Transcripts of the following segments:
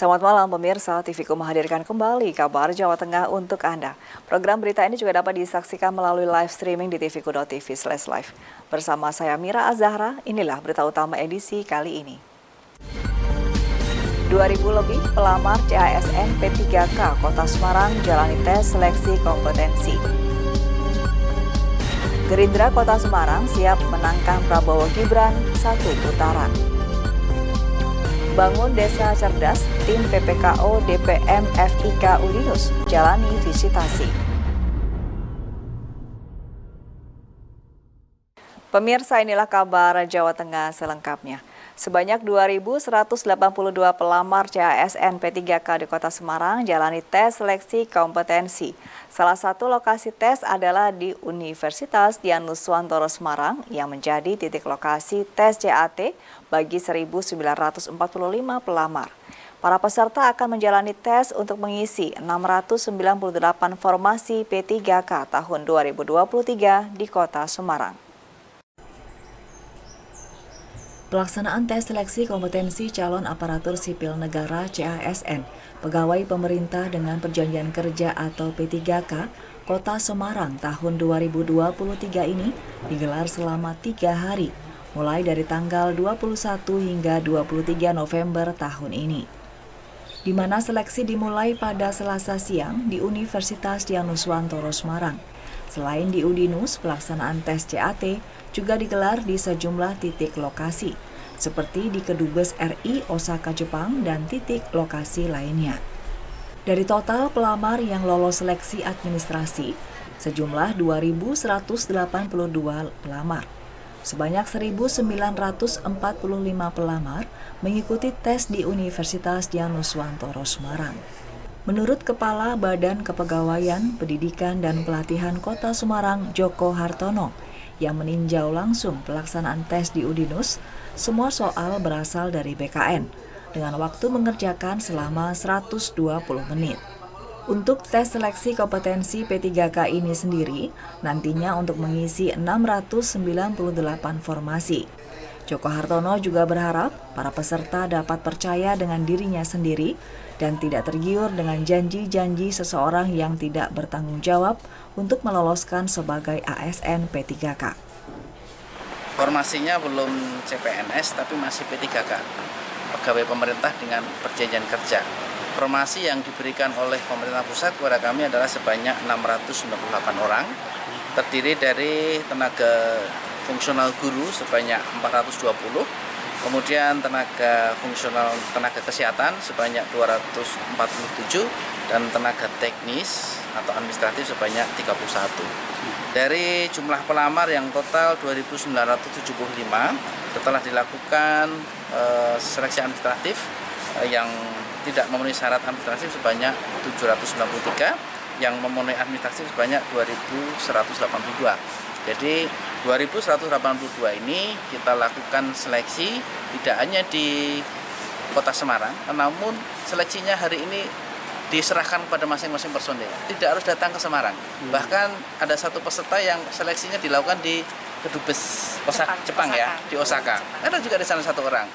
Selamat malam pemirsa, TVku menghadirkan kembali kabar Jawa Tengah untuk Anda. Program berita ini juga dapat disaksikan melalui live streaming di tvku.tv/live. Bersama saya Mira Azahra, inilah berita utama edisi kali ini. 2.000 lebih pelamar CASN P3K Kota Semarang jalani tes seleksi kompetensi. Gerindra Kota Semarang siap menangkan Prabowo Gibran 1 putaran. Bangun Desa Cerdas, tim PPKO DPM FIK Udinus jalani visitasi. Pemirsa, inilah kabar Jawa Tengah selengkapnya. Sebanyak 2.182 pelamar CASN P3K di Kota Semarang jalani tes seleksi kompetensi. Salah satu lokasi tes adalah di Universitas Dianuswantoro Semarang yang menjadi titik lokasi tes CAT bagi 1.945 pelamar. Para peserta akan menjalani tes untuk mengisi 698 formasi P3K tahun 2023 di Kota Semarang. Pelaksanaan tes seleksi kompetensi calon aparatur sipil negara CASN, pegawai pemerintah dengan perjanjian kerja atau P3K, Kota Semarang tahun 2023 ini digelar selama 3 hari, mulai dari tanggal 21 hingga 23 November tahun ini. Di mana seleksi dimulai pada Selasa siang di Universitas Dianuswantoro Semarang. Selain di Udinus, pelaksanaan tes CAT juga digelar di sejumlah titik lokasi, seperti di Kedubes RI Osaka, Jepang, dan titik lokasi lainnya. Dari total pelamar yang lolos seleksi administrasi, sejumlah 2.182 pelamar. Sebanyak 1.945 pelamar mengikuti tes di Universitas Dianuswantoro Semarang. Menurut Kepala Badan Kepegawaian, Pendidikan dan Pelatihan Kota Semarang, Joko Hartono, yang meninjau langsung pelaksanaan tes di Udinus, semua soal berasal dari BKN, dengan waktu mengerjakan selama 120 menit. Untuk tes seleksi kompetensi P3K ini sendiri, nantinya untuk mengisi 698 formasi. Joko Hartono juga berharap para peserta dapat percaya dengan dirinya sendiri dan tidak tergiur dengan janji-janji seseorang yang tidak bertanggung jawab untuk meloloskan sebagai ASN P3K. Formasinya belum CPNS tapi masih P3K, pegawai pemerintah dengan perjanjian kerja. Formasi yang diberikan oleh pemerintah pusat kepada kami adalah sebanyak 698 orang, terdiri dari tenaga fungsional guru sebanyak 420, kemudian tenaga fungsional tenaga kesehatan sebanyak 247 dan tenaga teknis atau administratif sebanyak 31. Dari jumlah pelamar yang total 2.975 setelah dilakukan seleksi administratif yang tidak memenuhi syarat administratif sebanyak 793, yang memenuhi administratif sebanyak 2.182. Jadi 2.182 ini kita lakukan seleksi tidak hanya di Kota Semarang, namun seleksinya hari ini diserahkan kepada masing-masing personil. Tidak harus datang ke Semarang. Bahkan ada satu peserta yang seleksinya dilakukan di Kedubes Jepang ya, di Osaka. Ada juga di sana satu orang.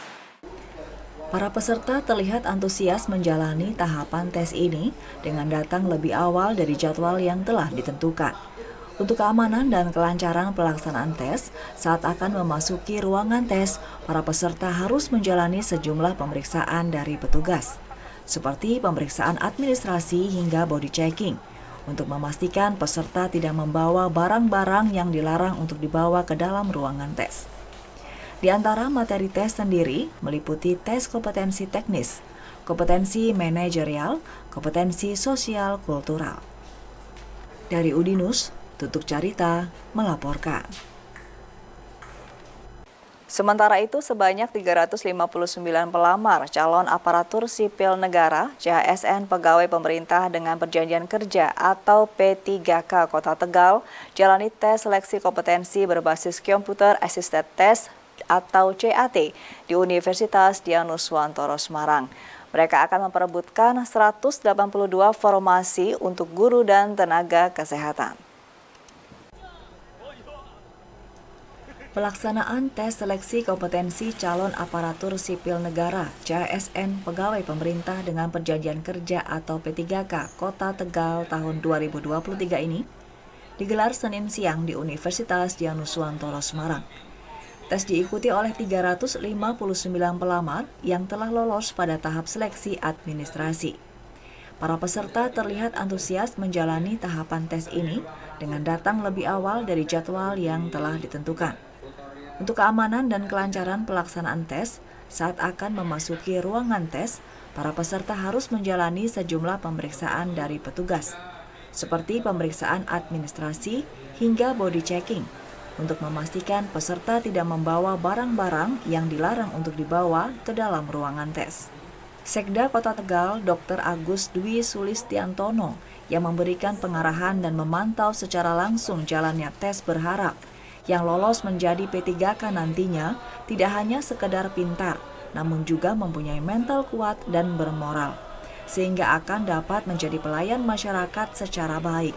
Para peserta terlihat antusias menjalani tahapan tes ini dengan datang lebih awal dari jadwal yang telah ditentukan. Untuk keamanan dan kelancaran pelaksanaan tes, saat akan memasuki ruangan tes, para peserta harus menjalani sejumlah pemeriksaan dari petugas, seperti pemeriksaan administrasi hingga body checking, untuk memastikan peserta tidak membawa barang-barang yang dilarang untuk dibawa ke dalam ruangan tes. Di antara materi tes sendiri meliputi tes kompetensi teknis, kompetensi manajerial, kompetensi sosial kultural. Dari Udinus, Tutuk Carita melaporkan. Sementara itu, sebanyak 359 pelamar calon aparatur sipil negara CASN pegawai pemerintah dengan perjanjian kerja atau P3K Kota Tegal jalani tes seleksi kompetensi berbasis Computer Assisted Test atau CAT di Universitas Dianuswantoro Semarang. Mereka akan memperebutkan 182 formasi untuk guru dan tenaga kesehatan. Pelaksanaan tes seleksi kompetensi calon aparatur sipil negara (CASN) pegawai pemerintah dengan perjanjian kerja atau P3K Kota Tegal tahun 2023 ini digelar Senin siang di Universitas Dianuswantoro Semarang. Tes diikuti oleh 359 pelamar yang telah lolos pada tahap seleksi administrasi. Para peserta terlihat antusias menjalani tahapan tes ini dengan datang lebih awal dari jadwal yang telah ditentukan. Untuk keamanan dan kelancaran pelaksanaan tes, saat akan memasuki ruangan tes, para peserta harus menjalani sejumlah pemeriksaan dari petugas, seperti pemeriksaan administrasi hingga body checking, untuk memastikan peserta tidak membawa barang-barang yang dilarang untuk dibawa ke dalam ruangan tes. Sekda Kota Tegal, Dr. Agus Dwi Sulistiantono, yang memberikan pengarahan dan memantau secara langsung jalannya tes berharap yang lolos menjadi P3K nantinya tidak hanya sekedar pintar, namun juga mempunyai mental kuat dan bermoral, sehingga akan dapat menjadi pelayan masyarakat secara baik.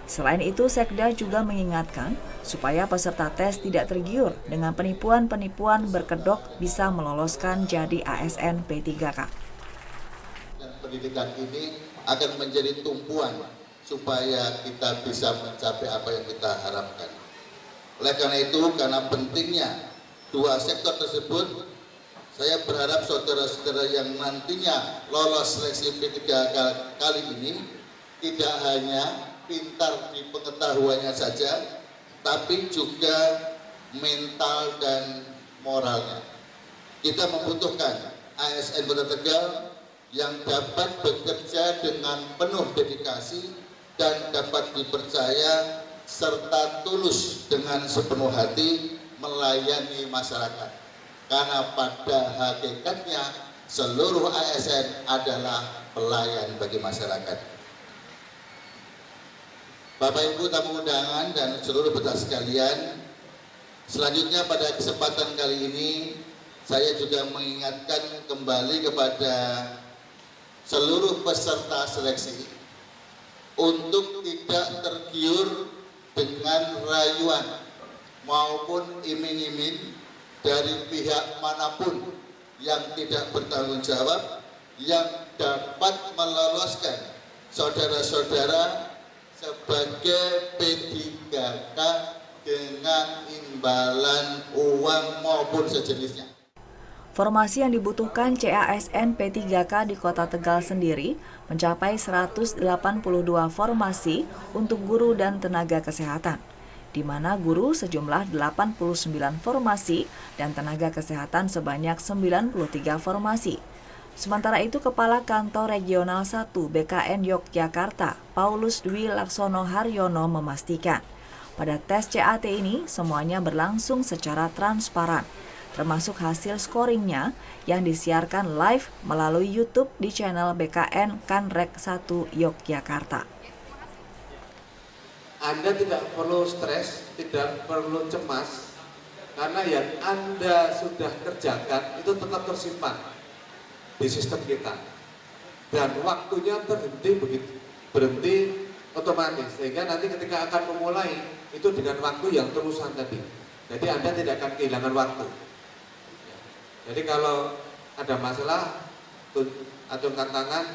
Selain itu, Sekda juga mengingatkan supaya peserta tes tidak tergiur dengan penipuan-penipuan berkedok bisa meloloskan jadi ASN P3K. Dan pendidikan ini akan menjadi tumpuan supaya kita bisa mencapai apa yang kita harapkan. Oleh karena itu, karena pentingnya dua sektor tersebut, saya berharap saudara-saudara yang nantinya lolos seleksi P3K kali ini tidak hanya pintar di pengetahuannya saja, tapi juga mental dan moralnya. Kita membutuhkan ASN Kota Tegal yang dapat bekerja dengan penuh dedikasi dan dapat dipercaya serta tulus dengan sepenuh hati melayani masyarakat. Karena pada hakikatnya seluruh ASN adalah pelayan bagi masyarakat. Bapak Ibu tamu undangan dan seluruh peserta sekalian, selanjutnya pada kesempatan kali ini saya juga mengingatkan kembali kepada seluruh peserta seleksi untuk tidak tergiur dengan rayuan maupun iming-iming dari pihak manapun yang tidak bertanggung jawab yang dapat meloloskan saudara-saudara sebagai P3K dengan imbalan uang maupun sejenisnya. Formasi yang dibutuhkan CASN P3K di Kota Tegal sendiri mencapai 182 formasi untuk guru dan tenaga kesehatan, di mana guru sejumlah 89 formasi dan tenaga kesehatan sebanyak 93 formasi. Sementara itu, Kepala Kantor Regional 1 BKN Yogyakarta, Paulus Dwi Laksono Haryono memastikan, pada tes CAT ini semuanya berlangsung secara transparan, termasuk hasil scoringnya yang disiarkan live melalui YouTube di channel BKN Kanrek 1 Yogyakarta. Anda tidak perlu stres, tidak perlu cemas, karena yang Anda sudah kerjakan itu tetap tersimpan di sistem kita. Dan waktunya berhenti otomatis, sehingga nanti ketika akan memulai itu dengan waktu yang terusan tadi. Jadi Anda tidak akan kehilangan waktu. Jadi kalau ada masalah, acungkan tangan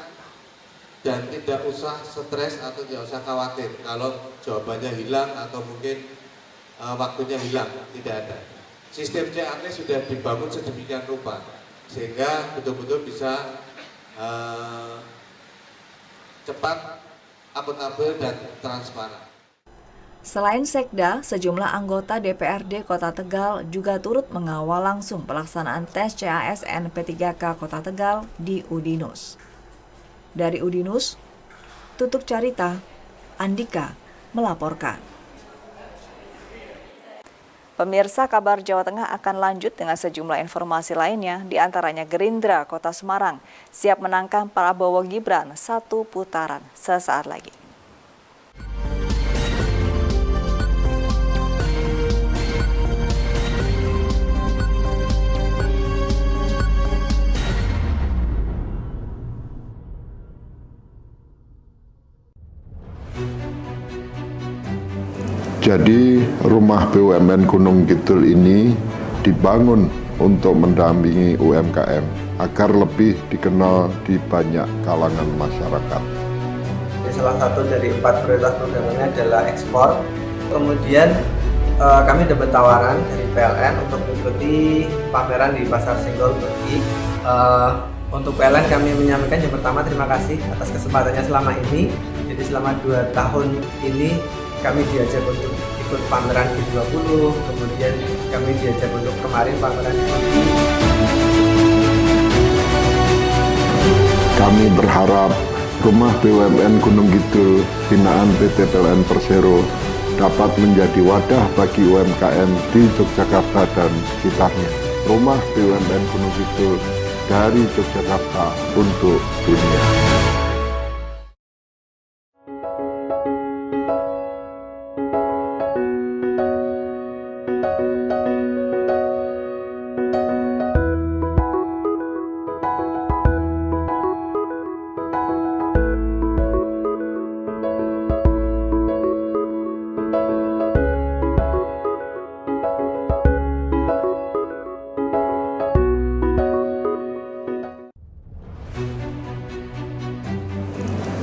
dan tidak usah stres atau tidak usah khawatir kalau jawabannya hilang atau mungkin waktunya hilang, tidak ada. Sistem CAT sudah dibangun sedemikian rupa sehingga betul-betul bisa cepat, akuntabel dan transparan. Selain Sekda, sejumlah anggota DPRD Kota Tegal juga turut mengawal langsung pelaksanaan tes CASN P3K Kota Tegal di Udinus. Dari Udinus, Tutuk Carita, Andika melaporkan. Pemirsa, kabar Jawa Tengah akan lanjut dengan sejumlah informasi lainnya, di antaranya Gerindra Kota Semarang siap menangkan Prabowo Gibran 1 putaran sesaat lagi. Jadi rumah BUMN Gunung Kidul ini dibangun untuk mendampingi UMKM agar lebih dikenal di banyak kalangan masyarakat. Salah satu dari 4 prioritas program ini adalah ekspor. Kemudian kami dapat tawaran dari PLN untuk mengikuti pameran di Pasar Senggol Turki. Untuk PLN kami menyampaikan yang pertama terima kasih atas kesempatannya selama ini. Jadi selama 2 tahun ini kami diajak untuk ikut pameran G20, kemudian kami diajak untuk kemarin pameran di Turki. Kami berharap rumah BUMN Gunung Kidul binaan PT PLN Persero dapat menjadi wadah bagi UMKM di Yogyakarta dan sekitarnya. Rumah BUMN Gunung Kidul dari Yogyakarta untuk dunia.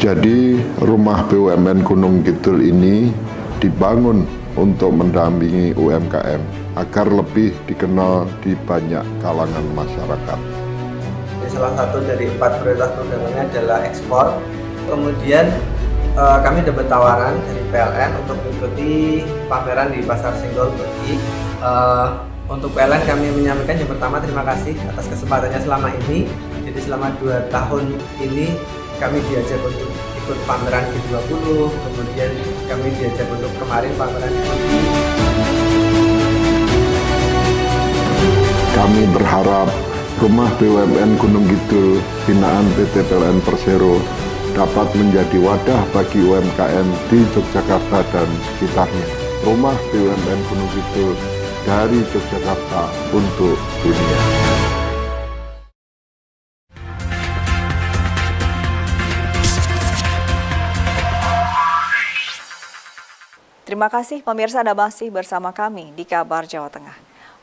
Jadi rumah BUMN Gunung Kidul ini dibangun untuk mendampingi UMKM agar lebih dikenal di banyak kalangan masyarakat. Salah satu dari 4 prioritas program ini adalah ekspor. Kemudian kami dapat tawaran dari PLN untuk mengikuti pameran di Pasar Senggol Turki. Untuk PLN kami menyampaikan yang pertama terima kasih atas kesempatannya selama ini. Jadi selama 2 tahun ini kami diajak untuk ikut pameran G20, kemudian kami diajak untuk kemarin pameran di Turki. Kami berharap rumah BUMN Gunung Kidul binaan PT PLN Persero dapat menjadi wadah bagi UMKM di Yogyakarta dan sekitarnya. Rumah BUMN Gunung Kidul dari Yogyakarta untuk dunia. Terima kasih pemirsa Anda masih bersama kami di Kabar Jawa Tengah.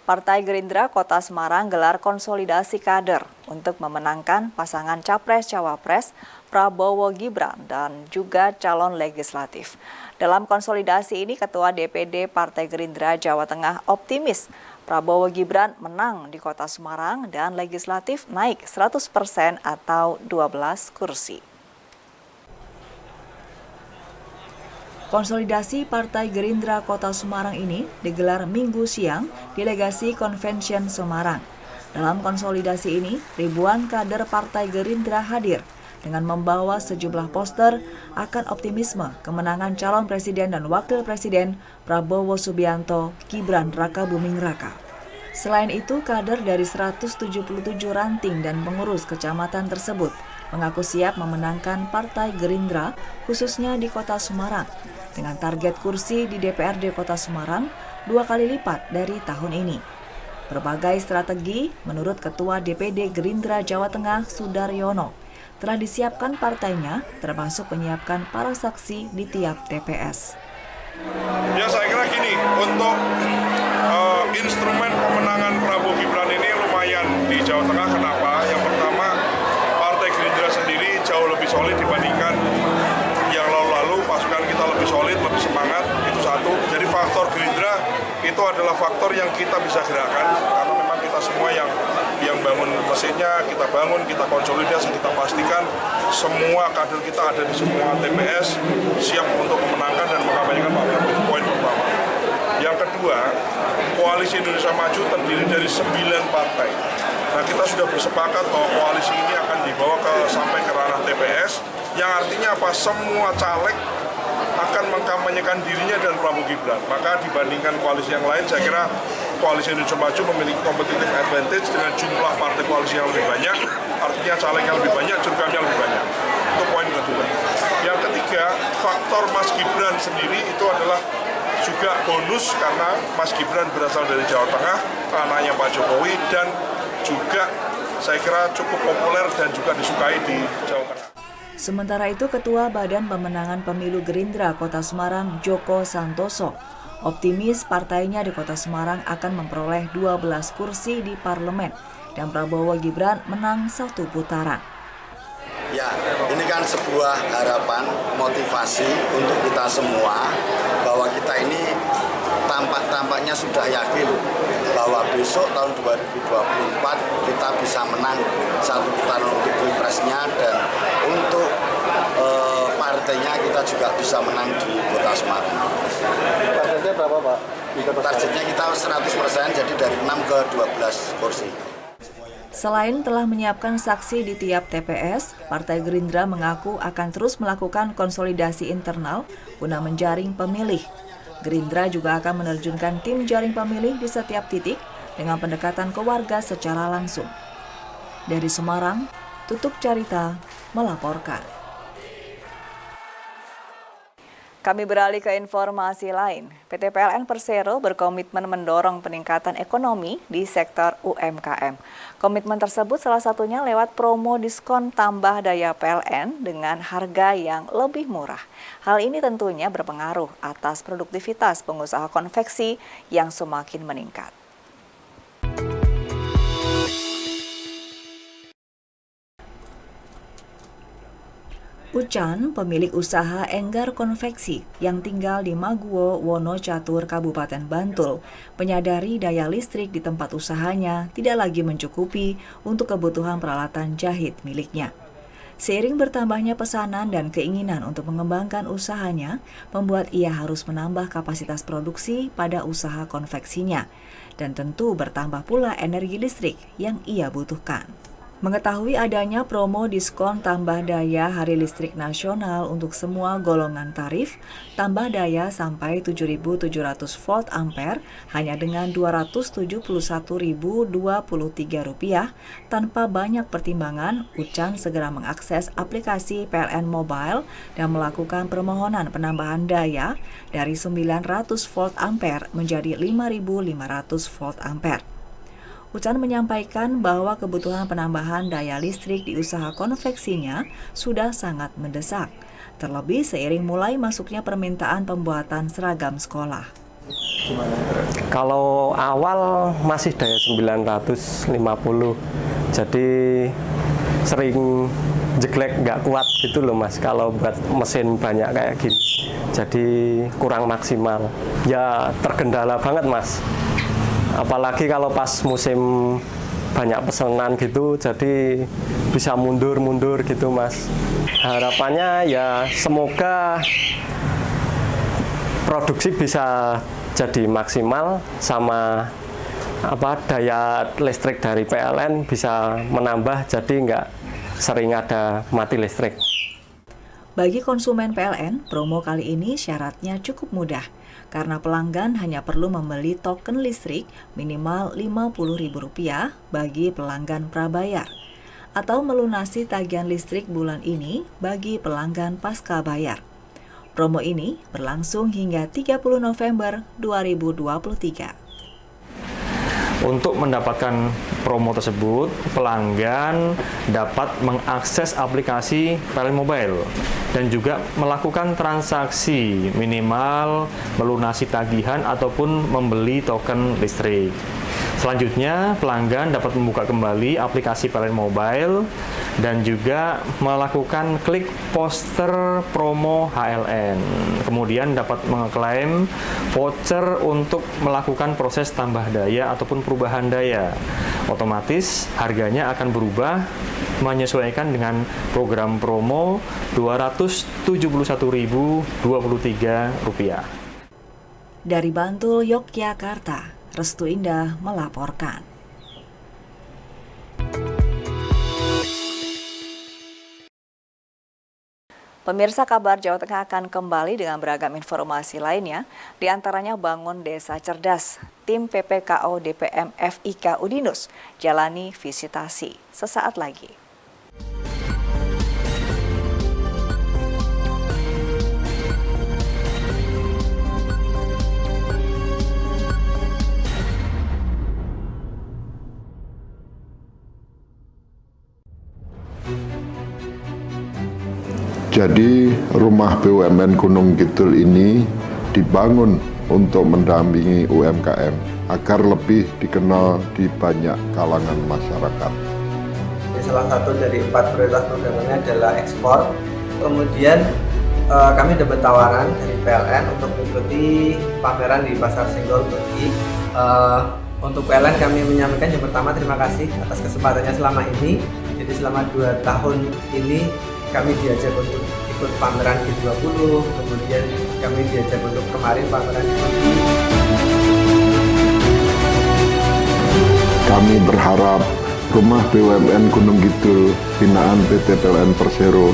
Partai Gerindra Kota Semarang gelar konsolidasi kader untuk memenangkan pasangan Capres-Cawapres Prabowo Gibran dan juga calon legislatif. Dalam konsolidasi ini Ketua DPD Partai Gerindra Jawa Tengah optimis Prabowo Gibran menang di Kota Semarang dan legislatif naik 100% atau 12 kursi. Konsolidasi Partai Gerindra Kota Semarang ini digelar Minggu siang di Legasi Convention Semarang. Dalam konsolidasi ini, ribuan kader Partai Gerindra hadir dengan membawa sejumlah poster akan optimisme kemenangan calon presiden dan wakil presiden Prabowo Subianto, Gibran Rakabuming Raka. Selain itu, kader dari 177 ranting dan pengurus kecamatan tersebut mengaku siap memenangkan Partai Gerindra khususnya di Kota Semarang dengan target kursi di DPRD Kota Semarang 2 kali lipat dari tahun ini. Berbagai strategi menurut Ketua DPD Gerindra Jawa Tengah Sudaryono telah disiapkan partainya, termasuk menyiapkan para saksi di tiap TPS. Ya, saya kira gini, untuk instrumen pemenangan Prabowo Gibran ini lumayan di Jawa Tengah. Kenapa? Yang pertama, Partai Gerindra sendiri jauh lebih solid dibandingkan yang lalu-lalu. Pasukan kita lebih solid, lebih semangat, itu satu. Jadi faktor Gerindra itu adalah faktor yang kita bisa gerakkan, karena memang kita semua yang bangun mesinnya, kita bangun, kita konsolidasi, kita pastikan semua kader kita ada di semua TPS siap untuk memenangkan dan mengkampanyekan Pak Prabowo. Itu poin pertama. Yang kedua, Koalisi Indonesia Maju terdiri dari 9 partai. Nah, kita sudah bersepakat bahwa koalisi ini akan dibawa sampai ke ranah TPS, yang artinya apa? Semua caleg akan mengkampanyekan dirinya dan Prabowo Gibran. Maka dibandingkan koalisi yang lain, saya kira Koalisi Indonesia Maju memiliki competitive advantage dengan jumlah partai koalisi yang lebih banyak, artinya caleg yang lebih banyak, jurkamnya lebih banyak. Itu poin kedua. Yang ketiga, faktor Mas Gibran sendiri itu adalah juga bonus karena Mas Gibran berasal dari Jawa Tengah, anaknya Pak Jokowi, dan juga saya kira cukup populer dan juga disukai di Jawa Tengah. Sementara itu, Ketua Badan Pemenangan Pemilu Gerindra Kota Semarang Joko Santoso Optimis partainya di Kota Semarang akan memperoleh 12 kursi di parlemen dan Prabowo Gibran menang 1 putaran. Ya, ini kan sebuah harapan, motivasi untuk kita semua bahwa kita ini tampaknya sudah yakin bahwa besok tahun 2024 kita bisa menang 1 putaran untuk pilpresnya dan untuk partainya kita juga bisa menang di Kota Semarang. Targetnya berapa, Pak? Targetnya kita 100%, jadi dari 6 ke 12 kursi. Selain telah menyiapkan saksi di tiap TPS, Partai Gerindra mengaku akan terus melakukan konsolidasi internal guna menjaring pemilih. Gerindra juga akan menerjunkan tim jaring pemilih di setiap titik dengan pendekatan ke warga secara langsung. Dari Semarang, Tutuk Carita melaporkan. Kami beralih ke informasi lain. PT PLN Persero berkomitmen mendorong peningkatan ekonomi di sektor UMKM. Komitmen tersebut salah satunya lewat promo diskon tambah daya PLN dengan harga yang lebih murah. Hal ini tentunya berpengaruh atas produktivitas pengusaha konveksi yang semakin meningkat. Ucan, pemilik usaha Enggar Konveksi yang tinggal di Maguwo, Wonocatur, Kabupaten Bantul, menyadari daya listrik di tempat usahanya tidak lagi mencukupi untuk kebutuhan peralatan jahit miliknya. Seiring bertambahnya pesanan dan keinginan untuk mengembangkan usahanya, membuat ia harus menambah kapasitas produksi pada usaha konveksinya, dan tentu bertambah pula energi listrik yang ia butuhkan. Mengetahui adanya promo diskon tambah daya Hari Listrik Nasional untuk semua golongan tarif, tambah daya sampai 7.700 volt ampere hanya dengan Rp271.023, tanpa banyak pertimbangan, Ucan segera mengakses aplikasi PLN Mobile dan melakukan permohonan penambahan daya dari 900 volt ampere menjadi 5.500 volt ampere. Ucan menyampaikan bahwa kebutuhan penambahan daya listrik di usaha konveksinya sudah sangat mendesak, terlebih seiring mulai masuknya permintaan pembuatan seragam sekolah. Kalau awal masih daya 950, jadi sering jeglek nggak kuat gitu loh Mas, kalau buat mesin banyak kayak gini, jadi kurang maksimal. Ya terkendala banget Mas. Apalagi kalau pas musim banyak pesanan gitu, jadi bisa mundur-mundur gitu Mas. Harapannya ya semoga produksi bisa jadi maksimal, sama daya listrik dari PLN bisa menambah, jadi nggak sering ada mati listrik. Bagi konsumen PLN, promo kali ini syaratnya cukup mudah, karena pelanggan hanya perlu membeli token listrik minimal Rp50.000 bagi pelanggan prabayar, atau melunasi tagihan listrik bulan ini bagi pelanggan pasca bayar. Promo ini berlangsung hingga 30 November 2023. Untuk mendapatkan promo tersebut, pelanggan dapat mengakses aplikasi PLN Mobile dan juga melakukan transaksi minimal melunasi tagihan ataupun membeli token listrik. Selanjutnya, pelanggan dapat membuka kembali aplikasi PLN Mobile dan juga melakukan klik poster promo HLN. Kemudian dapat mengklaim voucher untuk melakukan proses tambah daya ataupun perubahan daya. Otomatis harganya akan berubah menyesuaikan dengan program promo Rp271.023. Dari Bantul, Yogyakarta, Restu Indah melaporkan. Pemirsa, Kabar Jawa Tengah akan kembali dengan beragam informasi lainnya, di antaranya bangun desa cerdas. Tim PPKO DPM FIK Udinus jalani visitasi. Sesaat lagi. Jadi rumah BUMN Gunung Kidul ini dibangun untuk mendampingi UMKM agar lebih dikenal di banyak kalangan masyarakat. Salah satu dari 4 prioritas programnya adalah ekspor. Kemudian kami dapat tawaran dari PLN untuk mengikuti pameran di Pasar Senggol Turki. Untuk PLN kami menyampaikan yang pertama terima kasih atas kesempatannya selama ini. Jadi selama 2 tahun ini kami diajak untuk ikut pameran G20, kemudian kami diajak untuk kemarin pameran di Turki. Kami berharap Rumah BUMN Gunung Kidul binaan PT PLN Persero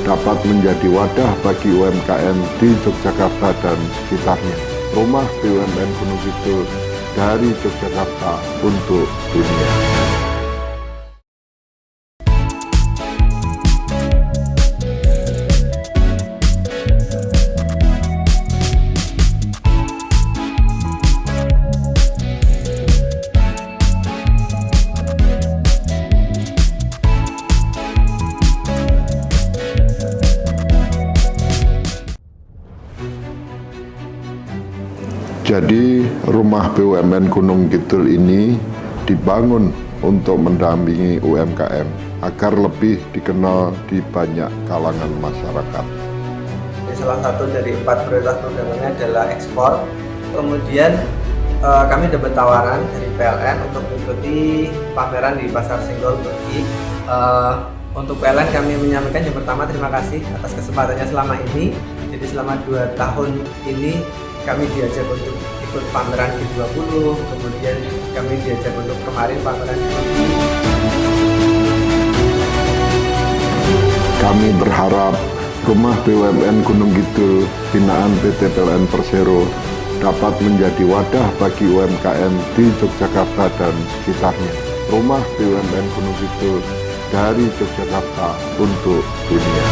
dapat menjadi wadah bagi UMKM di Yogyakarta dan sekitarnya. Rumah BUMN Gunung Kidul dari Yogyakarta untuk dunia. Jadi Rumah BUMN Gunung Kidul ini dibangun untuk mendampingi UMKM agar lebih dikenal di banyak kalangan masyarakat. Salah satu dari 4 prioritas programnya adalah ekspor. Kemudian kami dapat tawaran dari PLN untuk mengikuti pameran di Pasar Senggol Turki. Untuk PLN kami menyampaikan yang pertama terima kasih atas kesempatannya selama ini. Jadi selama 2 tahun ini kami diajak untuk ikut pameran G20, kemudian kami diajak untuk kemarin pameran di Turki. Kami berharap Rumah BUMN Gunung Kidul binaan PT PLN Persero dapat menjadi wadah bagi UMKM di Yogyakarta dan sekitarnya. Rumah BUMN Gunung Kidul dari Yogyakarta untuk dunia.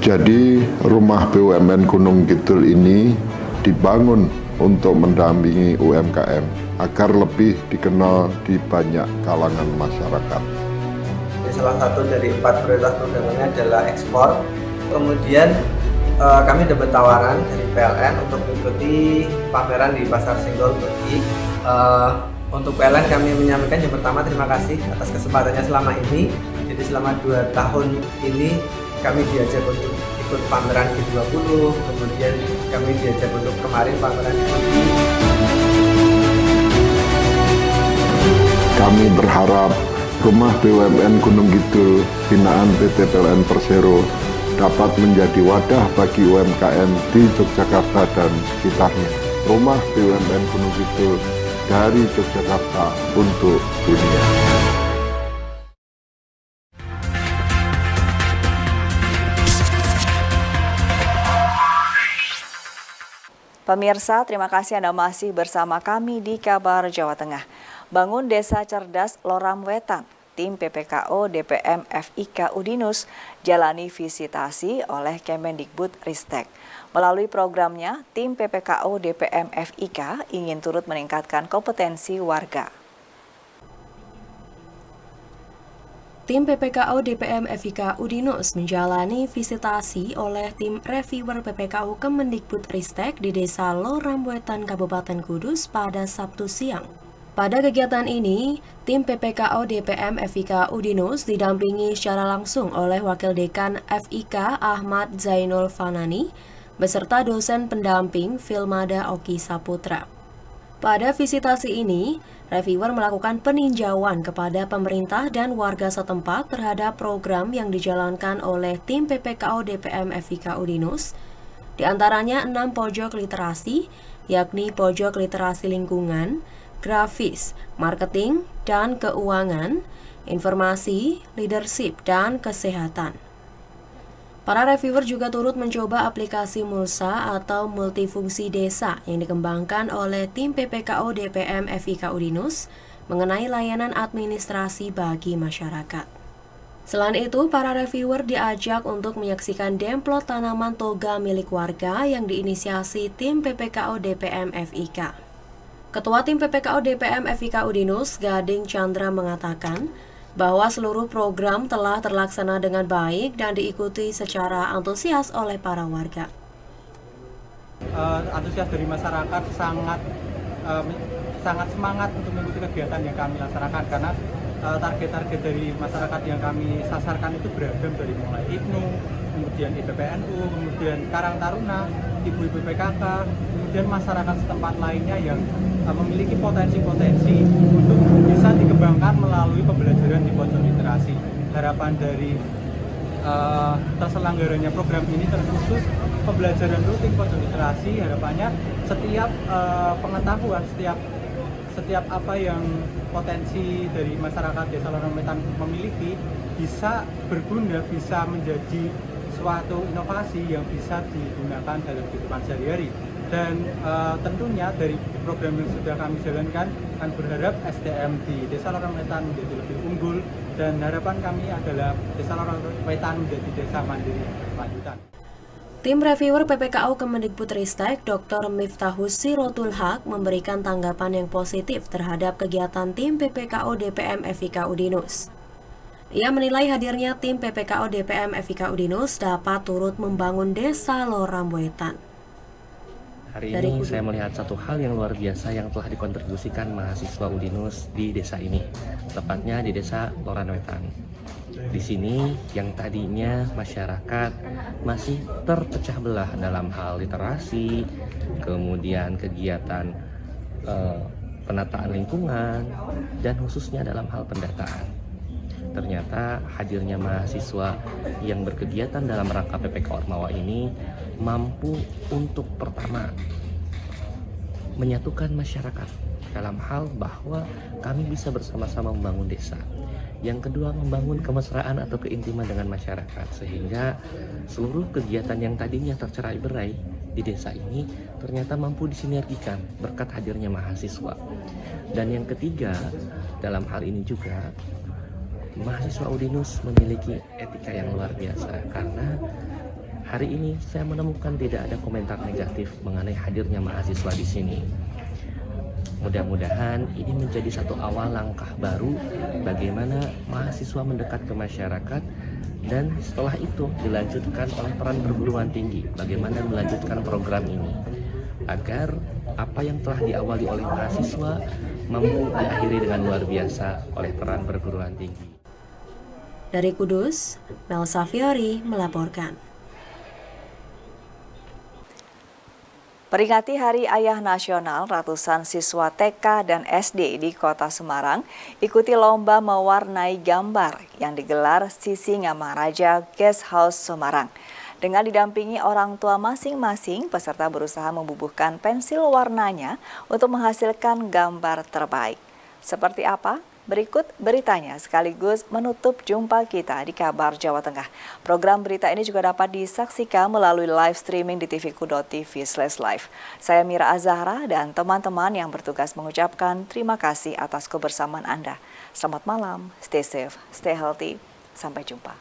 Jadi Rumah BUMN Gunung Kidul ini dibangun untuk mendampingi UMKM agar lebih dikenal di banyak kalangan masyarakat. Salah satu dari 4 prioritas programnya adalah ekspor. Kemudian kami dapat tawaran dari PLN untuk mengikuti pameran di Pasar Senggol Turki. Untuk PLN kami menyampaikan yang pertama terima kasih atas kesempatannya selama ini. Jadi selama 2 tahun ini kami diajak untuk ikut pameran G20, kemudian kami diajak untuk kemarin pameran di Turki. Kami berharap Rumah BUMN Gunung Kidul binaan PT PLN Persero dapat menjadi wadah bagi UMKM di Yogyakarta dan sekitarnya. Rumah BUMN Gunung Kidul dari Yogyakarta untuk dunia. Pemirsa, terima kasih Anda masih bersama kami di Kabar Jawa Tengah. Bangun Desa Cerdas Loram Wetan, tim PPKO DPM FIK Udinus jalani visitasi oleh Kemendikbudristek. Melalui programnya, tim PPKO DPM FIK ingin turut meningkatkan kompetensi warga. Tim PPKO DPM FIK Udinus menjalani visitasi oleh tim reviewer PPKO Kemendikbudristek di Desa Loram Wetan, Kabupaten Kudus pada Sabtu siang. Pada kegiatan ini, tim PPKO DPM FIK Udinus didampingi secara langsung oleh Wakil Dekan FIK Ahmad Zainul Fanani, beserta dosen pendamping Filmada Oki Saputra. Pada visitasi ini, reviewer melakukan peninjauan kepada pemerintah dan warga setempat terhadap program yang dijalankan oleh tim PPKO DPM FIK Udinus, di antaranya 6 pojok literasi, yakni pojok literasi lingkungan, grafis, marketing, dan keuangan, informasi, leadership, dan kesehatan. Para reviewer juga turut mencoba aplikasi Mulsa atau multifungsi desa yang dikembangkan oleh tim PPKO DPM FIK Udinus mengenai layanan administrasi bagi masyarakat. Selain itu, para reviewer diajak untuk menyaksikan demplot tanaman toga milik warga yang diinisiasi tim PPKO DPM FIK. Ketua tim PPKO DPM FIK Udinus, Gading Chandra mengatakan, bahwa seluruh program telah terlaksana dengan baik dan diikuti secara antusias oleh para warga. Antusias dari masyarakat sangat semangat untuk mengikuti kegiatan yang kami laksanakan, karena target-target dari masyarakat yang kami sasarkan itu beragam, dari mulai IPNU, kemudian IPPNU, kemudian Karang Taruna, ibu-ibu PKK, kemudian masyarakat setempat lainnya yang memiliki potensi-potensi untuk bisa dikembangkan melalui pembelajaran di pojok literasi. Harapan dari terselenggaranya program ini terkhusus pembelajaran rutin pojok literasi, harapannya setiap pengetahuan, setiap apa yang potensi dari masyarakat Desa Lorong Wetan memiliki bisa berguna, bisa menjadi suatu inovasi yang bisa digunakan dalam kehidupan sehari-hari. Dan tentunya dari program yang sudah kami jalankan, kami berharap SDM di Desa Lorong Wetan menjadi lebih unggul, dan harapan kami adalah Desa Lorong Wetan menjadi desa mandiri lanjutan. Tim reviewer PPKU Kemendikbudristek Dr. Miftahus Sirotul Haq memberikan tanggapan yang positif terhadap kegiatan tim PPKU DPM FIK Udinus. Ia menilai hadirnya tim PPKU DPM FIK Udinus dapat turut membangun Desa Loram Wetan. Hari ini saya melihat satu hal yang luar biasa yang telah dikontribusikan mahasiswa Udinus di desa ini, tepatnya di Desa Loram Wetan. Di sini yang tadinya masyarakat masih terpecah belah dalam hal literasi, kemudian kegiatan penataan lingkungan, dan khususnya dalam hal pendataan. Ternyata hadirnya mahasiswa yang berkegiatan dalam rangka PPK Ormawa ini mampu untuk pertama menyatukan masyarakat dalam hal bahwa kami bisa bersama-sama membangun desa. Yang kedua, membangun kemesraan atau keintiman dengan masyarakat, sehingga seluruh kegiatan yang tadinya tercerai-berai di desa ini ternyata mampu disinergikan berkat hadirnya mahasiswa. Dan yang ketiga, dalam hal ini juga mahasiswa Udinus memiliki etika yang luar biasa, karena hari ini saya menemukan tidak ada komentar negatif mengenai hadirnya mahasiswa di sini. Mudah-mudahan ini menjadi satu awal langkah baru bagaimana mahasiswa mendekat ke masyarakat, dan setelah itu dilanjutkan oleh peran perguruan tinggi bagaimana melanjutkan program ini agar apa yang telah diawali oleh mahasiswa mampu diakhiri dengan luar biasa oleh peran perguruan tinggi. Dari Kudus, Melsa Fiori melaporkan. Peringati Hari Ayah Nasional, ratusan siswa TK dan SD di Kota Semarang ikuti lomba mewarnai gambar yang digelar Sisingamangaraja Guest House Semarang. Dengan didampingi orang tua masing-masing, peserta berusaha membubuhkan pensil warnanya untuk menghasilkan gambar terbaik. Seperti apa? Berikut beritanya sekaligus menutup jumpa kita di Kabar Jawa Tengah. Program berita ini juga dapat disaksikan melalui live streaming di tvku.tv/live. Saya Mira Azahra dan teman-teman yang bertugas mengucapkan terima kasih atas kebersamaan Anda. Selamat malam, stay safe, stay healthy. Sampai jumpa.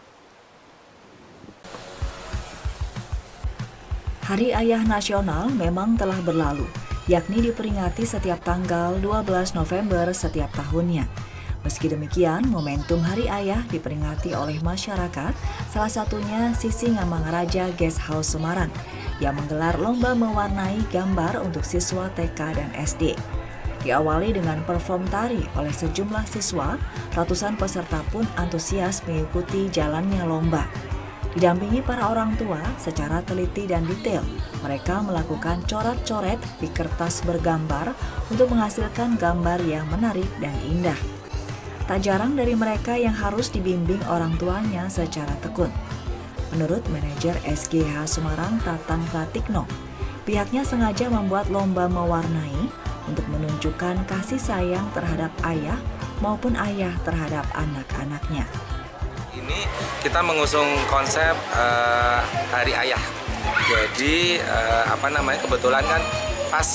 Hari Ayah Nasional memang telah berlalu, yakni diperingati setiap tanggal 12 November setiap tahunnya. Meski demikian, momentum Hari Ayah diperingati oleh masyarakat, salah satunya Sisingamangaraja Guest House Semarang, yang menggelar lomba mewarnai gambar untuk siswa TK dan SD. Diawali dengan perform tari oleh sejumlah siswa, ratusan peserta pun antusias mengikuti jalannya lomba. Didampingi para orang tua secara teliti dan detail, mereka melakukan coret-coret di kertas bergambar untuk menghasilkan gambar yang menarik dan indah. Tak jarang dari mereka yang harus dibimbing orang tuanya secara tekun. Menurut manajer SGH Semarang Tatang Pratikno, pihaknya sengaja membuat lomba mewarnai untuk menunjukkan kasih sayang terhadap ayah maupun ayah terhadap anak-anaknya. Ini kita mengusung konsep Hari Ayah. Jadi kebetulan kan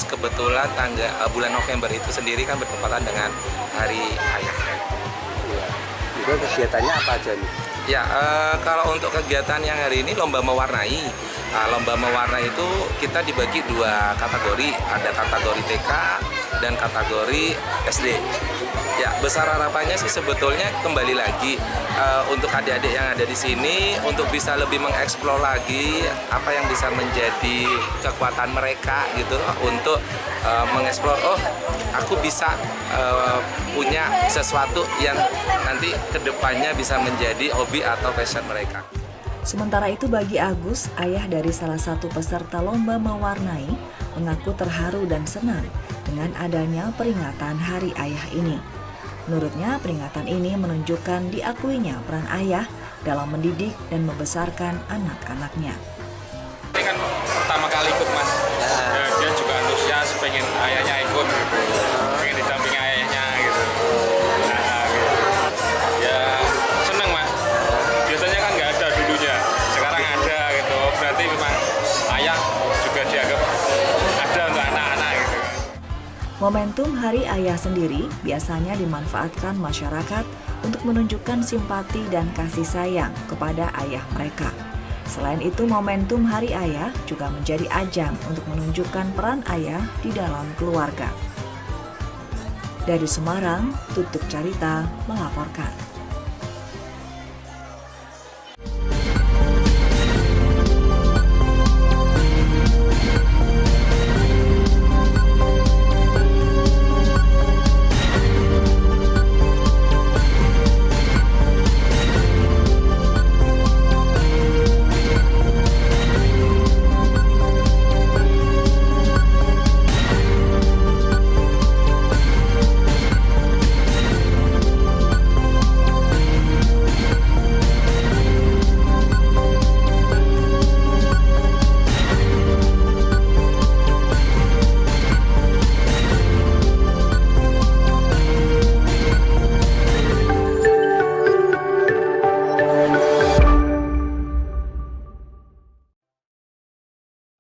kebetulan bulan November itu sendiri kan bertepatan dengan Hari Ayah. Itu kegiatannya apa aja nih? Ya, kalau untuk kegiatan yang hari ini lomba mewarnai. Lomba mewarnai itu kita dibagi dua kategori, ada kategori TK dan kategori SD. Ya, besar harapannya sih sebetulnya kembali lagi untuk adik-adik yang ada di sini untuk bisa lebih mengeksplor lagi apa yang bisa menjadi kekuatan mereka gitu untuk mengeksplor aku bisa punya sesuatu yang nanti kedepannya bisa menjadi hobi atau passion mereka. Sementara itu bagi Agus, ayah dari salah satu peserta lomba mewarnai, mengaku terharu dan senang dengan adanya peringatan Hari Ayah ini. Menurutnya peringatan ini menunjukkan diakuinya peran ayah dalam mendidik dan membesarkan anak-anaknya. Ini kan pertama kali ikut Mas, dia juga antusias pengen ayahnya ikut, pengen didampingi ayahnya gitu. Ya seneng Mas, biasanya kan nggak ada dulunya, sekarang ada gitu, berarti memang ayah juga dianggap ada untuk anak-anak gitu. Momentum Hari Ayah sendiri biasanya dimanfaatkan masyarakat untuk menunjukkan simpati dan kasih sayang kepada ayah mereka. Selain itu, momentum Hari Ayah juga menjadi ajang untuk menunjukkan peran ayah di dalam keluarga. Dari Semarang, Tutuk Carita melaporkan.